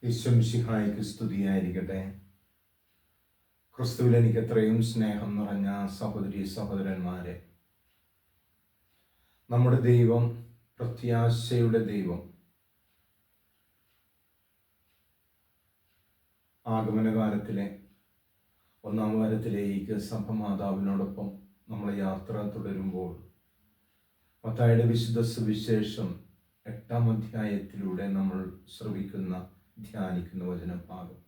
ഈശ്വംശിഹായിക്ക് സ്തുതിയായിരിക്കട്ടെ. ക്രിസ്തുവിൽ എനിക്ക് എത്രയും സ്നേഹം നിറഞ്ഞ സഹോദരി സഹോദരന്മാരെ, നമ്മുടെ ദൈവം പ്രത്യാശയുടെ ദൈവം. ആഗമനകാലത്തിലെ 1-ാം വാരത്തിലേക്ക് സഭമാതാവിനോടൊപ്പം നമ്മൾ യാത്ര തുടരുമ്പോൾ മത്തായിയുടെ വിശുദ്ധ സുവിശേഷം 8-ാം അധ്യായത്തിലൂടെ നമ്മൾ ശ്രവിക്കുന്ന ധ്യാനിക്കുന്ന വചനഭാഗം,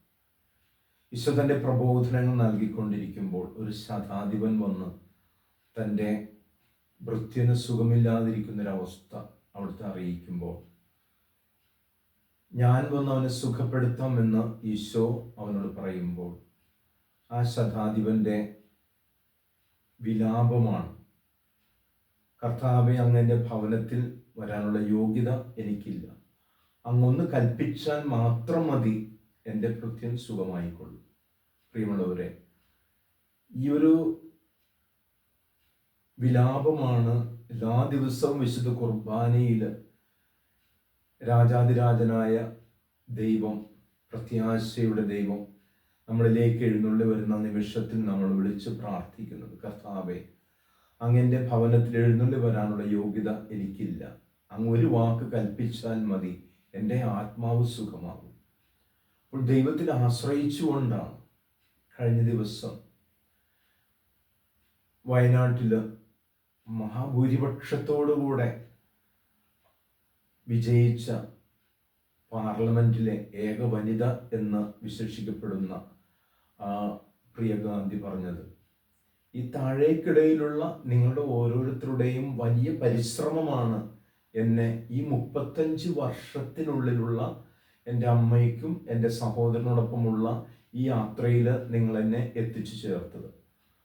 ഈശോ തൻ്റെ പ്രബോധനങ്ങൾ നൽകിക്കൊണ്ടിരിക്കുമ്പോൾ ഒരു ശതാധിപൻ വന്ന് തൻ്റെ ഭൃത്യന് സുഖമില്ലാതിരിക്കുന്നൊരവസ്ഥ അവിടുത്തെ അറിയിക്കുമ്പോൾ, ഞാൻ വന്ന് അവനെ സുഖപ്പെടുത്താമെന്ന് ഈശോ അവനോട് പറയുമ്പോൾ, ആ ശതാധിപൻ്റെ വിലാപമാണ്, കർത്താവേ, അങ്ങ് എൻ്റെ ഭവനത്തിൽ വരാനുള്ള യോഗ്യത എനിക്കില്ല, അങ്ങൊന്ന് കൽപ്പിച്ചാൽ മാത്രം മതി, എൻ്റെ ഭൃത്യൻ സുഖമായിക്കൊള്ളും. പ്രിയമുള്ളവരെ, ഈ ഒരു വിലാപമാണ് എല്ലാ ദിവസവും വിശുദ്ധ കുർബാനയിൽ രാജാതിരാജനായ ദൈവം, പ്രത്യാശയുടെ ദൈവം നമ്മളിലേക്ക് എഴുന്നള്ളി വരുന്ന നിമിഷത്തിൽ നമ്മൾ വിളിച്ച് പ്രാർത്ഥിക്കുന്നത്. കർത്താവേ, അങ്ങ് ഭവനത്തിൽ എഴുന്നള്ളി വരാനുള്ള യോഗ്യത എനിക്കില്ല, അങ്ങ് ഒരു വാക്ക് കൽപ്പിച്ചാൽ മതി, എൻ്റെ ആത്മാവ് സുഖമാകും. അപ്പോൾ ദൈവത്തിൽ ആശ്രയിച്ചുകൊണ്ടാണ് കഴിഞ്ഞ ദിവസം വയനാട്ടിൽ മഹാഭൂരിപക്ഷത്തോടുകൂടെ വിജയിച്ച പാർലമെന്റിലെ ഏക വനിത എന്ന് വിശേഷിക്കപ്പെടുന്ന പ്രിയകാന്തി പറഞ്ഞത്, ഈ താഴേക്കിടയിലുള്ള നിങ്ങളുടെ ഓരോരുത്തരുടെയും വലിയ പരിശ്രമമാണ് എന്നെ ഈ 35 വർഷത്തിനുള്ളിലുള്ള എൻ്റെ അമ്മയ്ക്കും എൻ്റെ സഹോദരനോടൊപ്പമുള്ള ഈ യാത്രയിൽ നിങ്ങളെന്നെ എത്തിച്ചു ചേർത്തത്.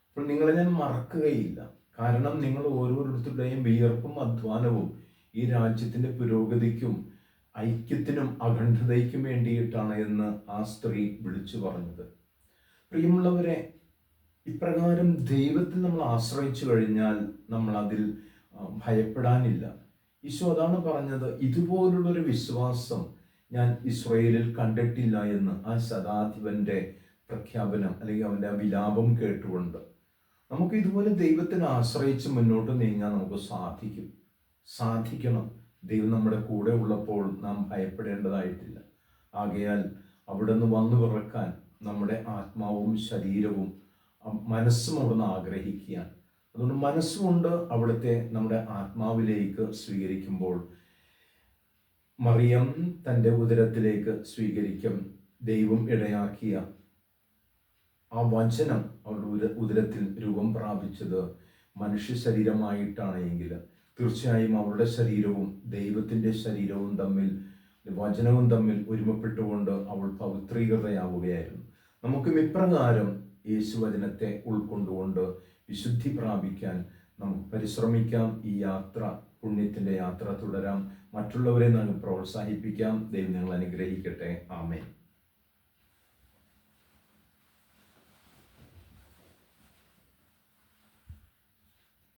അപ്പോൾ നിങ്ങളെ ഞാൻ മറക്കുകയില്ല. കാരണം നിങ്ങൾ ഓരോരുത്തരുടെയും വിയർപ്പും അധ്വാനവും ഈ രാജ്യത്തിൻ്റെ പുരോഗതിക്കും ഐക്യത്തിനും അഖണ്ഡതയ്ക്കും വേണ്ടിയിട്ടാണ് എന്ന് ആ സ്ത്രീ വിളിച്ചു പറഞ്ഞത്. പ്രിയമുള്ളവരെ, ഇപ്രകാരം ദൈവത്തിൽ നമ്മൾ ആശ്രയിച്ചു കഴിഞ്ഞാൽ നമ്മൾ അതിൽ ഭയപ്പെടാനില്ല. ഈശോ അതാണ് പറഞ്ഞത്, ഇതുപോലുള്ളൊരു വിശ്വാസം ഞാൻ ഇസ്രായേലിൽ കണ്ടിട്ടില്ല എന്ന് ആ ശതാധിപൻ്റെ പ്രഖ്യാപനം അല്ലെങ്കിൽ അവൻ്റെ വിലാപം കേട്ടുകൊണ്ട് നമുക്ക് ഇതുപോലെ ദൈവത്തിന് ആശ്രയിച്ച് മുന്നോട്ട് നീങ്ങാൻ നമുക്ക് സാധിക്കണം. ദൈവം നമ്മുടെ കൂടെ ഉള്ളപ്പോൾ നാം ഭയപ്പെടേണ്ടതായിട്ടില്ല. ആകയാൽ അവിടെ നിന്ന് വന്നു പിറക്കാൻ നമ്മുടെ ആത്മാവും ശരീരവും മനസ്സും അവിടുന്ന് ആഗ്രഹിക്കുക. അതുകൊണ്ട് മനസ്സുകൊണ്ട് അവിടുത്തെ നമ്മുടെ ആത്മാവിലേക്ക് സ്വീകരിക്കുമ്പോൾ മറിയം തൻ്റെ ഉദരത്തിലേക്ക് സ്വീകരിക്കും ദൈവം ഇടയാക്കിയ ആ വചനം അവളുടെ ഉദരത്തിൽ രൂപം പ്രാപിച്ചത് മനുഷ്യ ശരീരമായിട്ടാണ് എങ്കിൽ തീർച്ചയായും അവളുടെ ശരീരവും ദൈവത്തിൻ്റെ ശരീരവും തമ്മിൽ, വചനവും തമ്മിൽ ഒരുമപ്പെട്ടുകൊണ്ട് അവൾ പവിത്രീകൃതയാവുകയായിരുന്നു. നമുക്കും ഇപ്രകാരം യേശുവചനത്തെ ഉൾക്കൊണ്ടുകൊണ്ട് വിശുദ്ധി പ്രാപിക്കാൻ നമുക്ക് പരിശ്രമിക്കാം. ഈ യാത്ര, പുണ്യത്തിൻ്റെ യാത്ര തുടരാം. മറ്റുള്ളവരെ നമുക്ക് പ്രോത്സാഹിപ്പിക്കാം. ദൈവം ഞങ്ങൾ അനുഗ്രഹിക്കട്ടെ. ആമേൻ.